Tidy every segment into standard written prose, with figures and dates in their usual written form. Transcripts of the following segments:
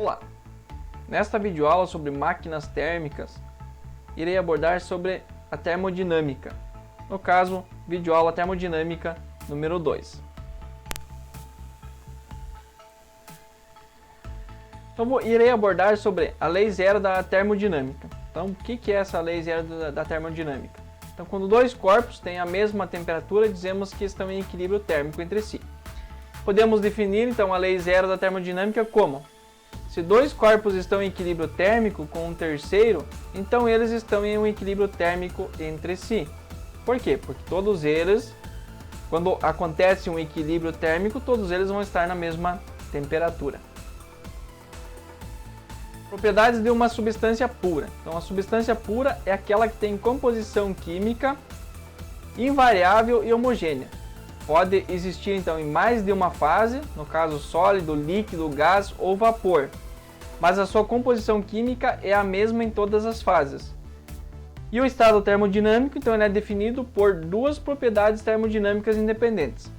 Olá! Nesta videoaula sobre máquinas térmicas, irei abordar sobre a termodinâmica. No caso, videoaula termodinâmica número 2. Então, irei abordar sobre a lei zero da termodinâmica. Então, o que é essa lei zero da termodinâmica? Então, quando dois corpos têm a mesma temperatura, dizemos que estão em equilíbrio térmico entre si. Podemos definir, então, a lei zero da termodinâmica como: se dois corpos estão em equilíbrio térmico com um terceiro, então eles estão em um equilíbrio térmico entre si. Por quê? Porque todos eles, quando acontece um equilíbrio térmico, todos eles vão estar na mesma temperatura. Propriedades de uma substância pura. Então, a substância pura é aquela que tem composição química invariável e homogênea. Pode existir, então, em mais de uma fase, no caso sólido, líquido, gás ou vapor, mas a sua composição química é a mesma em todas as fases. E o estado termodinâmico, então, ele é definido por duas propriedades termodinâmicas independentes.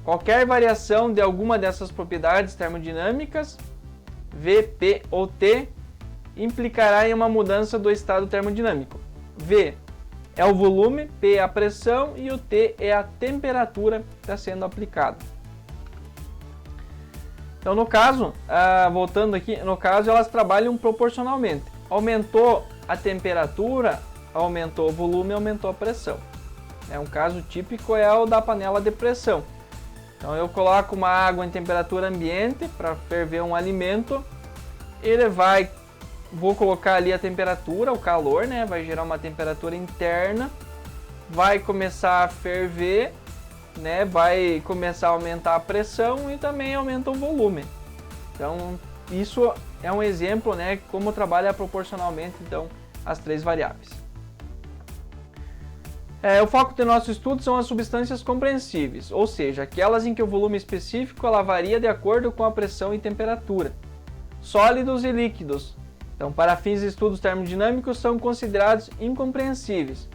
Qualquer variação de alguma dessas propriedades termodinâmicas, V, P ou T, implicará em uma mudança do estado termodinâmico. V é o volume, P é a pressão e o T é a temperatura que está sendo aplicada. Então, no caso, voltando aqui, no caso elas trabalham proporcionalmente. Aumentou a temperatura, aumentou o volume, aumentou a pressão. Um caso típico é o da panela de pressão. Então, eu coloco uma água em temperatura ambiente para ferver um alimento, vou colocar ali a temperatura, o calor, vai gerar uma temperatura interna, vai começar a ferver, vai começar a aumentar a pressão e também aumenta o volume. Então, isso é um exemplo, como trabalha proporcionalmente, então, as três variáveis. O foco do nosso estudo são as substâncias compreensíveis, ou seja, aquelas em que o volume específico ela varia de acordo com a pressão e temperatura. Sólidos e líquidos. Então, para fins de estudos termodinâmicos, são considerados incompreensíveis.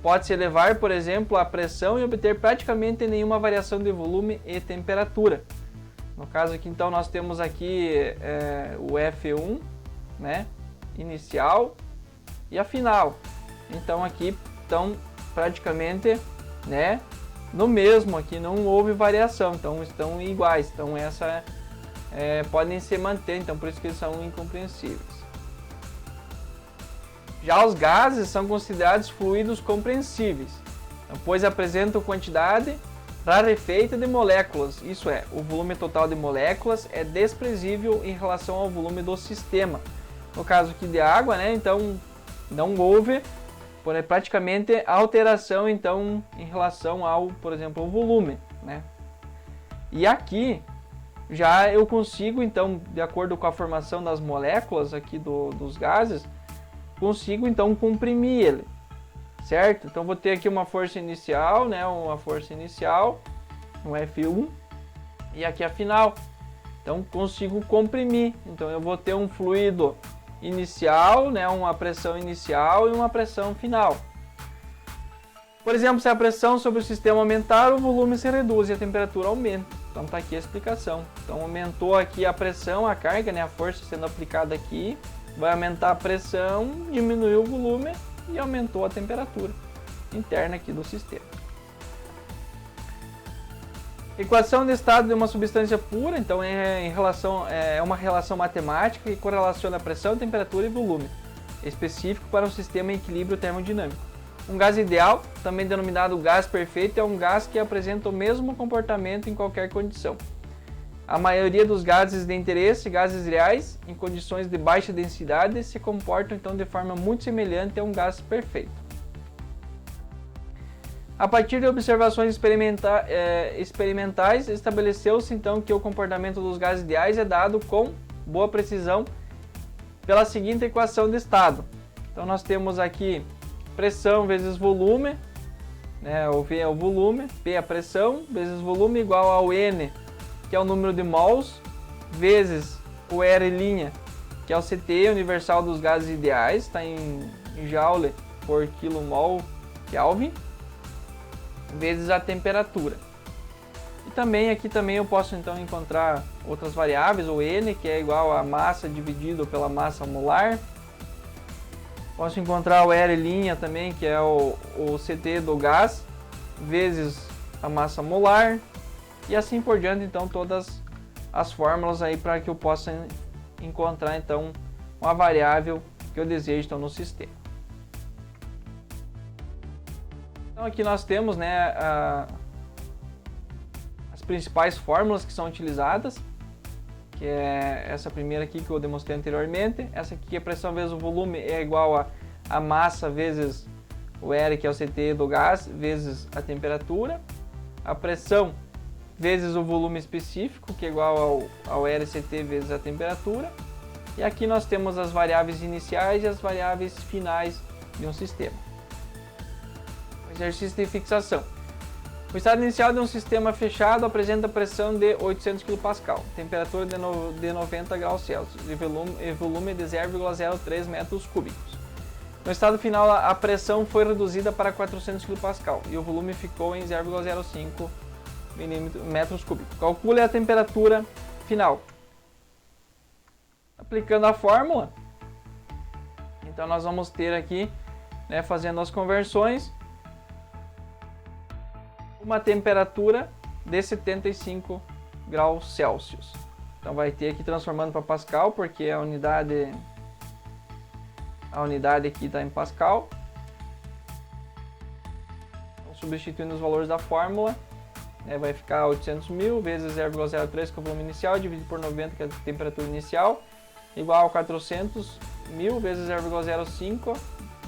Pode-se elevar, por exemplo, a pressão e obter praticamente nenhuma variação de volume e temperatura. No caso aqui, então, nós temos aqui o F1, inicial, e a final. Então, aqui estão praticamente no mesmo, aqui não houve variação, então estão iguais. Então, podem se manter, então por isso que eles são incompreensíveis. Já os gases são considerados fluidos compreensíveis, pois apresentam quantidade rarefeita de moléculas, isso é, o volume total de moléculas é desprezível em relação ao volume do sistema. No caso aqui de água, então não houve praticamente alteração então, em relação ao, por exemplo, ao volume. E aqui já eu consigo, então, de acordo com a formação das moléculas aqui dos gases, consigo então comprimir ele, certo? Então vou ter aqui uma força inicial, um F1, e aqui a final. Então consigo comprimir. Então eu vou ter um fluido inicial, uma pressão inicial e uma pressão final. Por exemplo, se a pressão sobre o sistema aumentar, o volume se reduz e a temperatura aumenta. Então está aqui a explicação. Então aumentou aqui a pressão, a carga, a força sendo aplicada aqui, vai aumentar a pressão, diminuiu o volume e aumentou a temperatura interna aqui do sistema. Equação de estado de uma substância pura, então é uma relação matemática que correlaciona a pressão, temperatura e volume, específico para um sistema em equilíbrio termodinâmico. Um gás ideal, também denominado gás perfeito, é um gás que apresenta o mesmo comportamento em qualquer condição. A maioria dos gases de interesse, gases reais, em condições de baixa densidade, se comportam então de forma muito semelhante a um gás perfeito. A partir de observações experimentais, estabeleceu-se então que o comportamento dos gases ideais é dado com boa precisão pela seguinte equação de estado. Então nós temos aqui pressão vezes volume, o V é o volume, P é a pressão, vezes volume igual ao N, que é o número de mols, vezes o R', que é o CT universal dos gases ideais, está em Joule por kmol Kelvin, vezes a temperatura. E também aqui também eu posso então encontrar outras variáveis, o N, que é igual a massa dividido pela massa molar. Posso encontrar o R' também, que é o CT do gás, vezes a massa molar. E assim por diante, então, todas as fórmulas aí para que eu possa encontrar então uma variável que eu desejo então, no sistema. Então aqui nós temos, né, as principais fórmulas que são utilizadas, que é essa primeira aqui que eu demonstrei anteriormente. Essa aqui, a pressão vezes o volume é igual a massa vezes o R, que é o CT do gás, vezes a temperatura. A pressão vezes o volume específico, que é igual ao RCT vezes a temperatura. E aqui nós temos as variáveis iniciais e as variáveis finais de um sistema. O exercício de fixação. O estado inicial de um sistema fechado apresenta pressão de 800 kPa, temperatura de 90 graus Celsius e volume de 0,03 metros cúbicos. No estado final, a pressão foi reduzida para 400 kPa e o volume ficou em 0,05 metros cúbicos. Calcule a temperatura final. Aplicando a fórmula, então nós vamos ter aqui, né, fazendo as conversões, uma temperatura de 75 graus Celsius. Então vai ter aqui transformando para Pascal, porque a unidade aqui está em Pascal. Então, substituindo os valores da fórmula, né, vai ficar 800.000 vezes 0,03, que é o volume inicial, dividido por 90, que é a temperatura inicial, igual a 400.000 vezes 0,05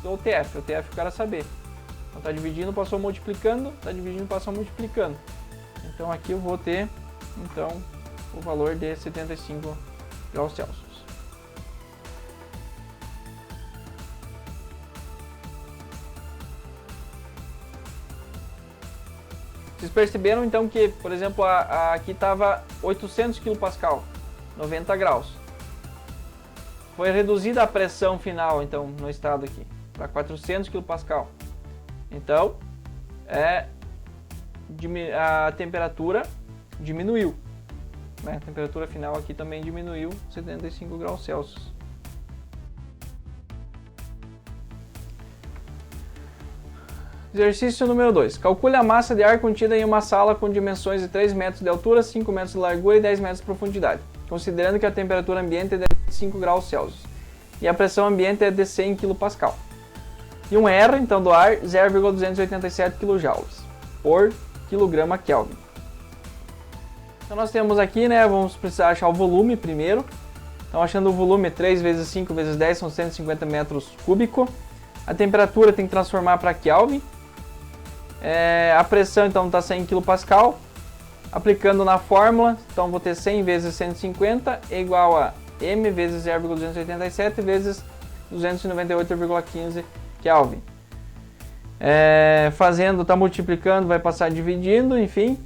do TF. O TF eu quero saber. Então está dividindo, passou multiplicando, está dividindo, passou multiplicando. Então aqui eu vou ter então o valor de 75 graus Celsius. Vocês perceberam então que, por exemplo, aqui estava 800 kPa, 90 graus. Foi reduzida a pressão final então no estado aqui para 400 kPa. Então, a temperatura diminuiu, né? A temperatura final aqui também diminuiu 75 graus Celsius. Exercício número 2. Calcule a massa de ar contida em uma sala com dimensões de 3 metros de altura, 5 metros de largura e 10 metros de profundidade, considerando que a temperatura ambiente é de 25 graus Celsius e a pressão ambiente é de 100 kPa. E um R, então, do ar, 0,287 kJ por quilograma Kelvin. Então nós temos aqui, né, vamos precisar achar o volume primeiro. Então achando o volume, 3 vezes 5 vezes 10 são 150 metros cúbicos. A temperatura tem que transformar para Kelvin. A pressão, então, está 100 kPa. Aplicando na fórmula, então vou ter 100 vezes 150 é igual a M vezes 0,287 vezes 298,15 Kelvin. Fazendo, está multiplicando, vai passar dividindo, enfim.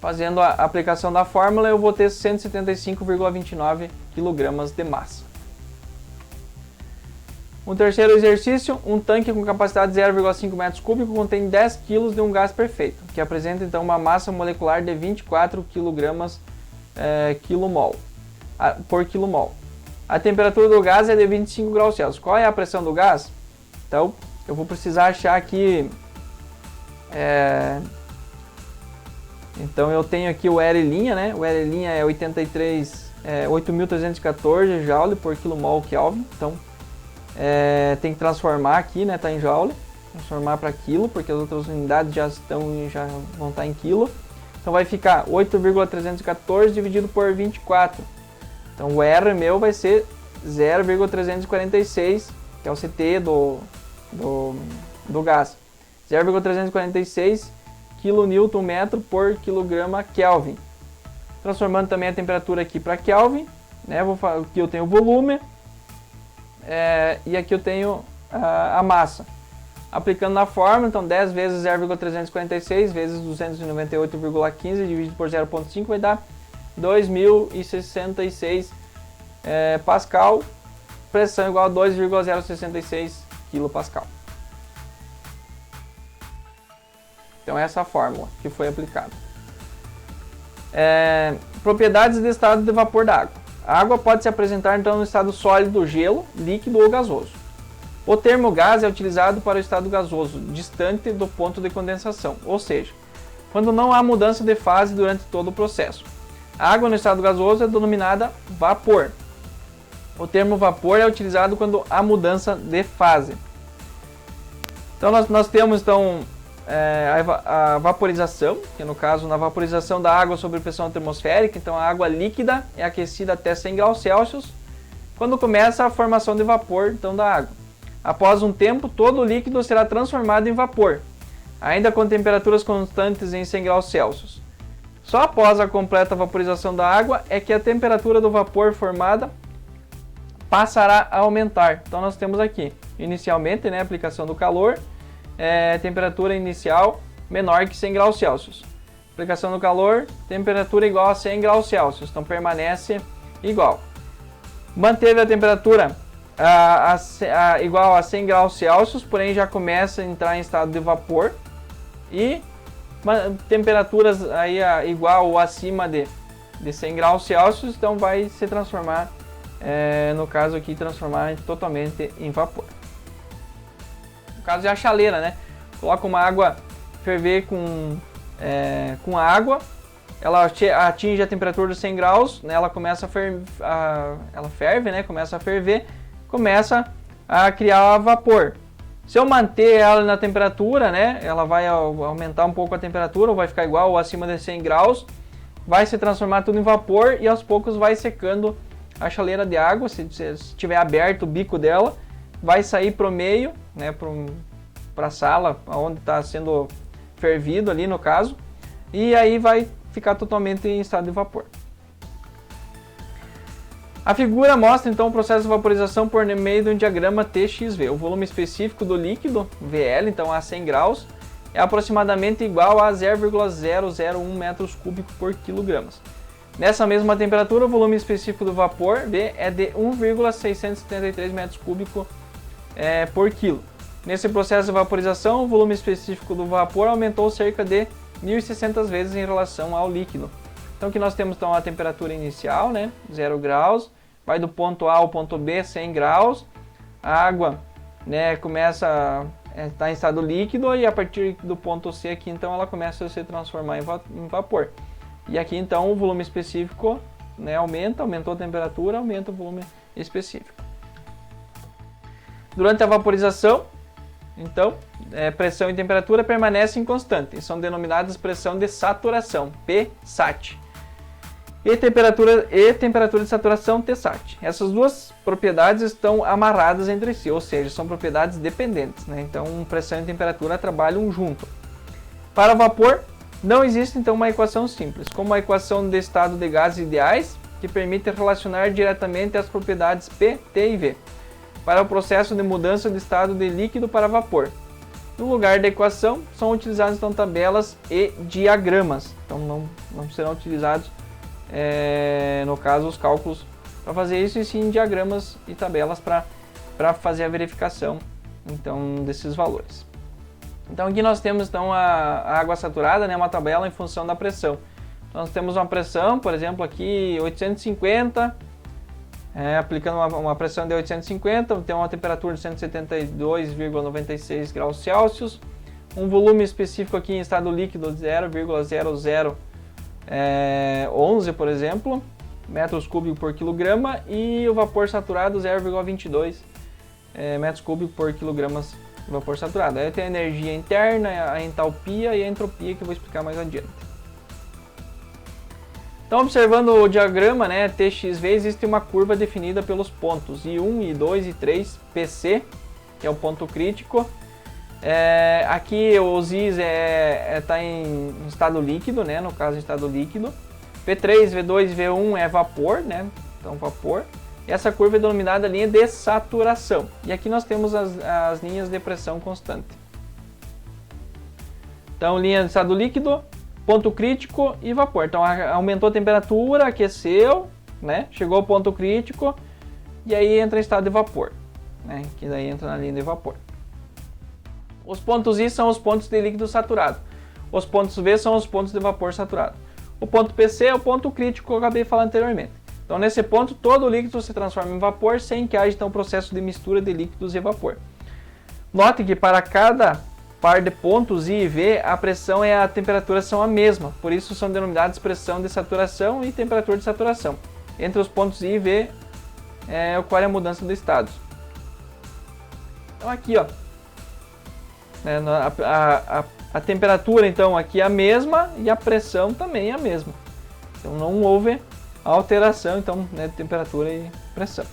Fazendo a aplicação da fórmula, eu vou ter 175,29 kg de massa. Um terceiro exercício, um tanque com capacidade de 0,5 metros cúbicos contém 10 kg de um gás perfeito, que apresenta então uma massa molecular de 24 kg por quilomol. A temperatura do gás é de 25 graus Celsius. Qual é a pressão do gás? Então, eu vou precisar achar aqui... Então, eu tenho aqui o R', né? O R' é 8.314 joule por quilomol Kelvin. Então, tem que transformar aqui, né? Tá em joule. Transformar para quilo, porque as outras unidades já vão estar em quilo. Então, vai ficar 8,314 dividido por 24. Então, o R meu vai ser 0,346, que é o CT do gás. 0,346 kNm por quilograma Kelvin. Transformando também a temperatura aqui para Kelvin, né? Aqui eu tenho o volume e aqui eu tenho a massa. Aplicando na fórmula, então 10 vezes 0,346 vezes 298,15 dividido por 0,5 vai dar 2.066 Pascal, pressão igual a 2,066 kPa. Então essa é a fórmula que foi aplicada. Propriedades de estado de vapor da água. A água pode se apresentar então no estado sólido, gelo, líquido ou gasoso. O termo gás é utilizado para o estado gasoso, distante do ponto de condensação, ou seja, quando não há mudança de fase durante todo o processo. A água no estado gasoso é denominada vapor. O termo vapor é utilizado quando há mudança de fase. Então nós temos então a vaporização, que no caso na vaporização da água sob pressão atmosférica, então a água líquida é aquecida até 100 graus Celsius, quando começa a formação de vapor então, da água. Após um tempo, todo o líquido será transformado em vapor, ainda com temperaturas constantes em 100 graus Celsius. Só após a completa vaporização da água é que a temperatura do vapor formada passará a aumentar. Então nós temos aqui, inicialmente, a aplicação do calor, temperatura inicial menor que 100 graus Celsius. Aplicação do calor, temperatura igual a 100 graus Celsius, então permanece igual. Manteve a temperatura igual a 100 graus Celsius, porém já começa a entrar em estado de vapor. E temperaturas aí igual ou acima de 100 graus Celsius, então vai se transformar, no caso aqui, transformar totalmente em vapor. No caso é a chaleira, né? Coloca uma água ferver com água, ela atinge a temperatura de 100 graus, né? Ela começa ela ferve, né? Começa a ferver, começa a criar vapor. Se eu manter ela na temperatura, né? Ela vai aumentar um pouco a temperatura, ou vai ficar igual ou acima de 100 graus, vai se transformar tudo em vapor e aos poucos vai secando a chaleira de água. Se tiver aberto o bico dela, vai sair para o meio, né, para a sala onde está sendo fervido ali no caso, e aí vai ficar totalmente em estado de vapor. A figura mostra então o processo de vaporização por meio de um diagrama TXV. O volume específico do líquido, VL, então a 100 graus, é aproximadamente igual a 0,001 metros cúbicos por quilogramas. Nessa mesma temperatura, o volume específico do vapor, V, é de 1,673 metros cúbicos por quilo. Nesse processo de vaporização, o volume específico do vapor aumentou cerca de 1.600 vezes em relação ao líquido. Então aqui nós temos então a temperatura inicial, né, 0 graus, vai do ponto A ao ponto B, 100 graus, a água, né, começa a estar em estado líquido, e a partir do ponto C aqui então ela começa a se transformar em vapor. E aqui então o volume específico, né, aumentou a temperatura, aumenta o volume específico. Durante a vaporização, então, pressão e temperatura permanecem constantes e são denominadas pressão de saturação, PSAT, e temperatura de saturação, TSAT. Essas duas propriedades estão amarradas entre si, ou seja, são propriedades dependentes, né? Então, pressão e temperatura trabalham junto. Para o vapor, não existe então uma equação simples, como a equação de estado de gases ideais, que permite relacionar diretamente as propriedades P, T e V, para o processo de mudança de estado de líquido para vapor. No lugar da equação, são utilizadas então tabelas e diagramas. Então não serão utilizados, no caso, os cálculos para fazer isso, e sim diagramas e tabelas para fazer a verificação então desses valores. Então aqui nós temos então a água saturada, né, uma tabela em função da pressão. Então, nós temos uma pressão, por exemplo, aqui 850, aplicando uma pressão de 850, tem uma temperatura de 172,96 graus Celsius, um volume específico aqui em estado líquido de 0,0011, por exemplo, metros cúbicos por quilograma, e o vapor saturado 0,22 metros cúbicos por quilogramas de vapor saturado. Aí tem a energia interna, a entalpia e a entropia, que eu vou explicar mais adiante. Então, observando o diagrama, né, TXV, existe uma curva definida pelos pontos I1, I2 e 3, PC, que é o ponto crítico. Aqui os Is está em estado líquido, né, no caso em estado líquido. V3, V2 e V1 é vapor, né, então vapor. E essa curva é denominada linha de saturação. E aqui nós temos as linhas de pressão constante. Então, linha de estado líquido, ponto crítico e vapor. Então aumentou a temperatura, aqueceu, né? Chegou ao ponto crítico e aí entra em estado de vapor, né? Que daí entra na linha de vapor. Os pontos I são os pontos de líquido saturado. Os pontos V são os pontos de vapor saturado. O ponto PC é o ponto crítico que eu acabei falando anteriormente. Então, nesse ponto, todo o líquido se transforma em vapor sem que haja então, um processo de mistura de líquidos e vapor. Note que para cada par de pontos I e V, a pressão e a temperatura são a mesma, por isso são denominados pressão de saturação e temperatura de saturação. Entre os pontos I e V ocorre a mudança do estado. Então aqui, ó, a temperatura então aqui é a mesma e a pressão também é a mesma. Então não houve alteração então, de temperatura e pressão.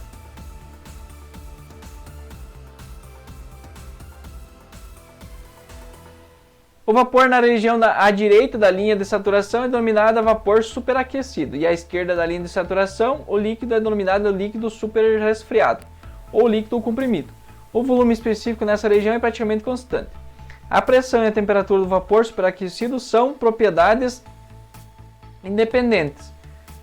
O vapor na região à direita da linha de saturação é denominado vapor superaquecido e à esquerda da linha de saturação o líquido é denominado líquido superresfriado ou líquido comprimido. O volume específico nessa região é praticamente constante. A pressão e a temperatura do vapor superaquecido são propriedades independentes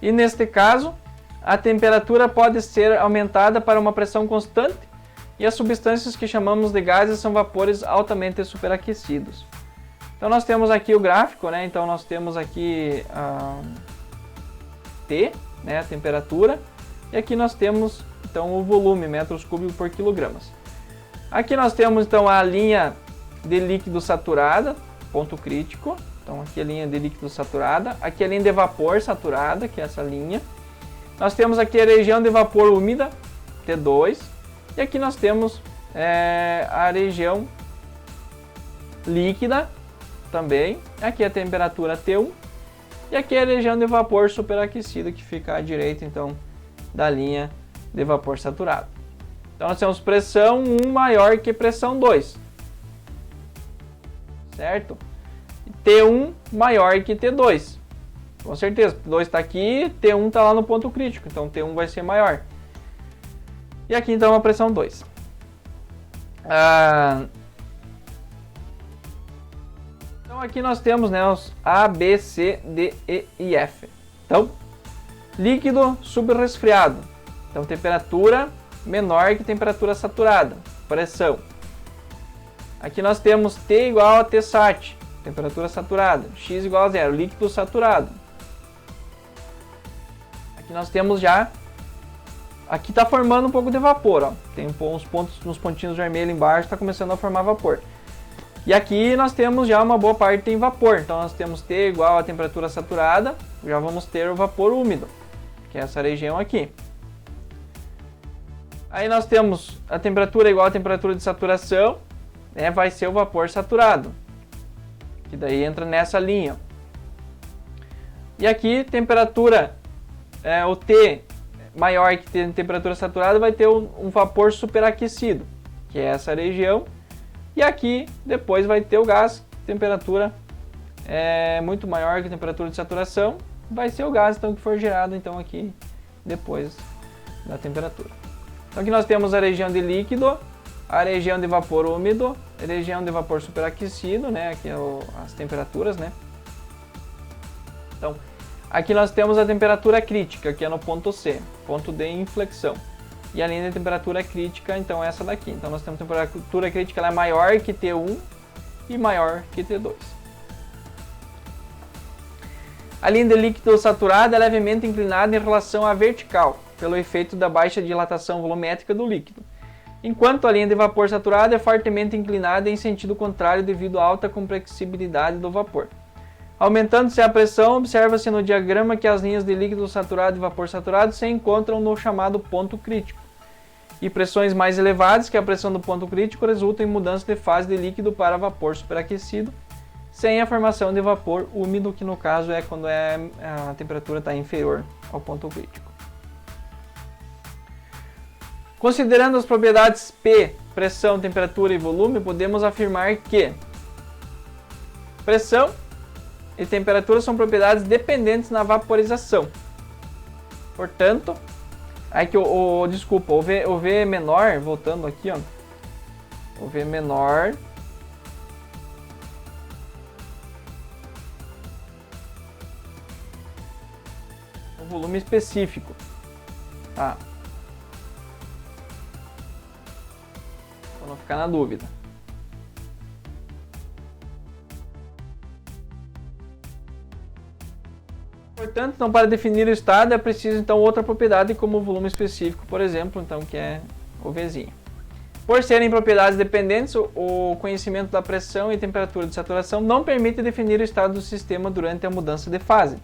e neste caso a temperatura pode ser aumentada para uma pressão constante e as substâncias que chamamos de gases são vapores altamente superaquecidos. Então nós temos aqui o gráfico, né? Então nós temos aqui T, né? A temperatura, e aqui nós temos então o volume, metros cúbicos por quilogramas. Aqui nós temos então a linha de líquido saturada, ponto crítico. Então aqui a linha de líquido saturada, aqui a linha de vapor saturada, que é essa linha. Nós temos aqui a região de vapor úmida, T2, e aqui nós temos a região líquida, também, aqui a temperatura T1 e aqui a região de vapor superaquecido que fica à direita então da linha de vapor saturado. Então nós temos pressão 1 maior que pressão 2, certo? T1 maior que T2, com certeza, T2 está aqui, T1 está lá no ponto crítico, então T1 vai ser maior. E aqui então a pressão 2. Então aqui nós temos, né, os A, B, C, D, E e F. Então, líquido subresfriado. Então, temperatura menor que temperatura saturada. Pressão. Aqui nós temos T igual a T sat, temperatura saturada. X igual a 0, líquido saturado. Aqui nós temos já... Aqui está formando um pouco de vapor, ó. Tem uns pontos, uns pontinhos vermelhos embaixo, está começando a formar vapor. E aqui nós temos já uma boa parte em vapor, então nós temos T igual a temperatura saturada, já vamos ter o vapor úmido, que é essa região aqui. Aí nós temos a temperatura igual a temperatura de saturação, né, vai ser o vapor saturado, que daí entra nessa linha. E aqui temperatura, o T maior que temperatura saturada vai ter um vapor superaquecido, que é essa região. E aqui depois vai ter o gás, temperatura muito maior que a temperatura de saturação, vai ser o gás então, que for gerado então, aqui depois da temperatura. Então aqui nós temos a região de líquido, a região de vapor úmido, a região de vapor superaquecido, né? Aqui as temperaturas, né? Então aqui nós temos a temperatura crítica, que é no ponto C, ponto de inflexão. E a linha de temperatura crítica, então, é essa daqui. Então, nós temos a temperatura crítica, ela é maior que T1 e maior que T2. A linha de líquido saturado é levemente inclinada em relação à vertical, pelo efeito da baixa dilatação volumétrica do líquido. Enquanto a linha de vapor saturado é fortemente inclinada em sentido contrário devido à alta compressibilidade do vapor. Aumentando-se a pressão, observa-se no diagrama que as linhas de líquido saturado e vapor saturado se encontram no chamado ponto crítico. E pressões mais elevadas que a pressão do ponto crítico resultam em mudança de fase de líquido para vapor superaquecido, sem a formação de vapor úmido, que no caso é quando a temperatura está inferior ao ponto crítico. Considerando as propriedades P, pressão, temperatura e volume, podemos afirmar que pressão e temperatura são propriedades dependentes na vaporização. Portanto, aqui desculpa, o V menor, voltando aqui, ó, o V menor o volume específico, tá? Para não ficar na dúvida. Portanto, então, para definir o estado é preciso então outra propriedade como o volume específico, por exemplo, então, que é o Vzinho. Por serem propriedades dependentes, o conhecimento da pressão e temperatura de saturação não permite definir o estado do sistema durante a mudança de fase.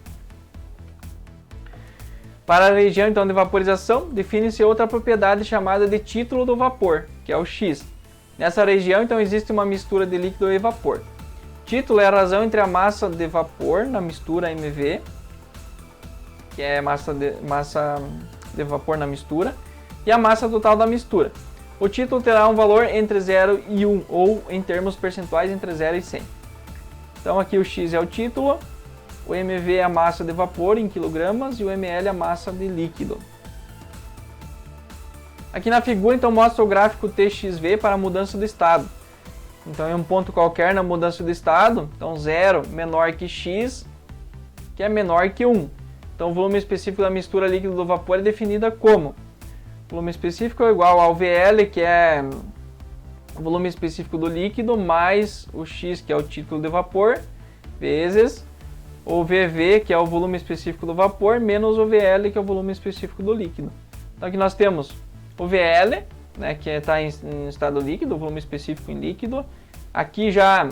Para a região então, de vaporização, define-se outra propriedade chamada de título do vapor, que é o X. Nessa região então, existe uma mistura de líquido e vapor. Título é a razão entre a massa de vapor na mistura MV, que é massa de vapor na mistura, e a massa total da mistura. O título terá um valor entre 0 e 1, ou em termos percentuais entre 0 e 100. Então aqui o X é o título, o MV é a massa de vapor em quilogramas e o ml é a massa de líquido. Aqui na figura então mostra o gráfico TXV para a mudança do estado. Então em um ponto qualquer na mudança do estado, então 0 menor que X, que é menor que 1. Então o volume específico da mistura líquido do vapor é definida como: o volume específico é igual ao VL, que é o volume específico do líquido, mais o X, que é o título de vapor, vezes o VV, que é o volume específico do vapor, menos o VL, que é o volume específico do líquido. Então aqui nós temos o VL, né, que está em estado líquido, o volume específico em líquido. Aqui já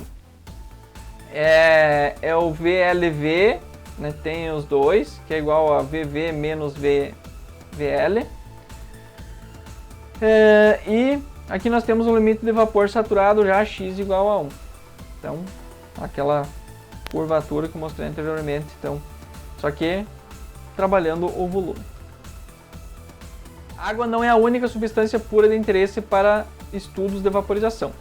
é o VLV, né, tem os dois, que é igual a VV menos VL. E aqui nós temos o limite de vapor saturado já X igual a 1. Então, aquela curvatura que eu mostrei anteriormente. Então, só que trabalhando o volume. A água não é a única substância pura de interesse para estudos de vaporização.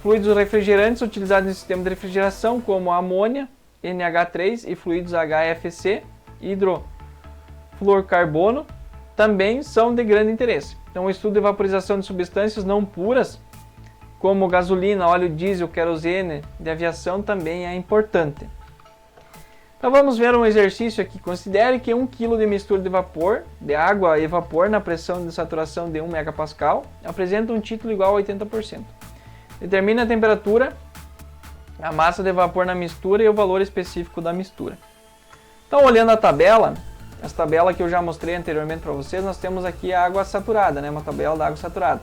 Fluidos refrigerantes utilizados no sistema de refrigeração, como a amônia, NH3 e fluidos HFC, hidrofluorcarbono, também são de grande interesse. Então, o estudo de vaporização de substâncias não puras, como gasolina, óleo diesel, querosene de aviação, também é importante. Então, vamos ver um exercício aqui. Considere que 1 kg de mistura de vapor, de água e vapor na pressão de saturação de 1 MPa apresenta um título igual a 80%. Determine a temperatura, a massa de vapor na mistura e o valor específico da mistura. Então, olhando a tabela, essa tabela que eu já mostrei anteriormente para vocês, nós temos aqui a água saturada, né? Uma tabela da água saturada,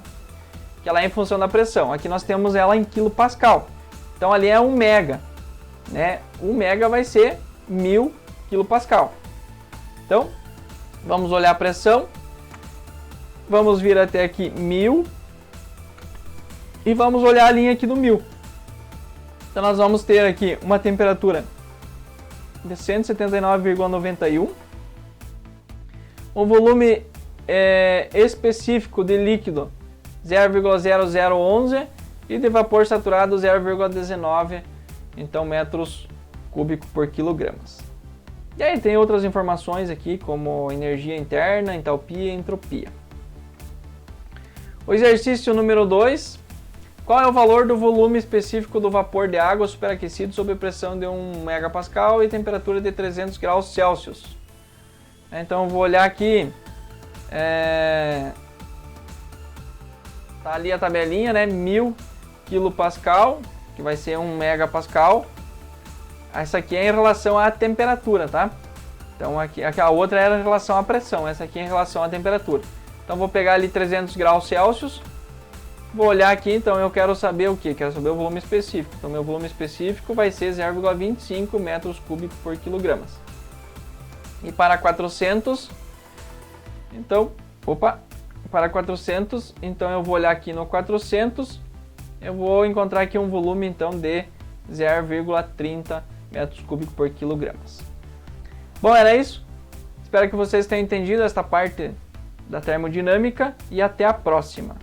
que ela é em função da pressão. Aqui nós temos ela em kPa. Então ali é 1 mega, né? 1 mega vai ser 1000 kPa. Então, vamos olhar a pressão. Vamos vir até aqui 1000 e vamos olhar a linha aqui do 1000. Então nós vamos ter aqui uma temperatura de 179,91. O volume específico de líquido 0,0011 e de vapor saturado 0,19, então metros cúbicos por quilogramas. E aí tem outras informações aqui como energia interna, entalpia e entropia. O exercício número 2. Qual é o valor do volume específico do vapor de água superaquecido sob pressão de 1 MPa e temperatura de 300 graus Celsius? Então eu vou olhar aqui, tá ali a tabelinha, né? 1000 kPa, que vai ser 1 MPa. Essa aqui é em relação à temperatura, tá? Então aqui a outra era em relação à pressão, essa aqui é em relação à temperatura. Então vou pegar ali 300 graus Celsius, vou olhar aqui, então eu quero saber o que? Quero saber o volume específico. Então meu volume específico vai ser 0,25 metros cúbicos por quilogramas. E para 400, então, para 400, então eu vou olhar aqui no 400, eu vou encontrar aqui um volume então de 0,30 metros cúbicos por quilogramas. Bom, era isso. Espero que vocês tenham entendido esta parte da termodinâmica e até a próxima.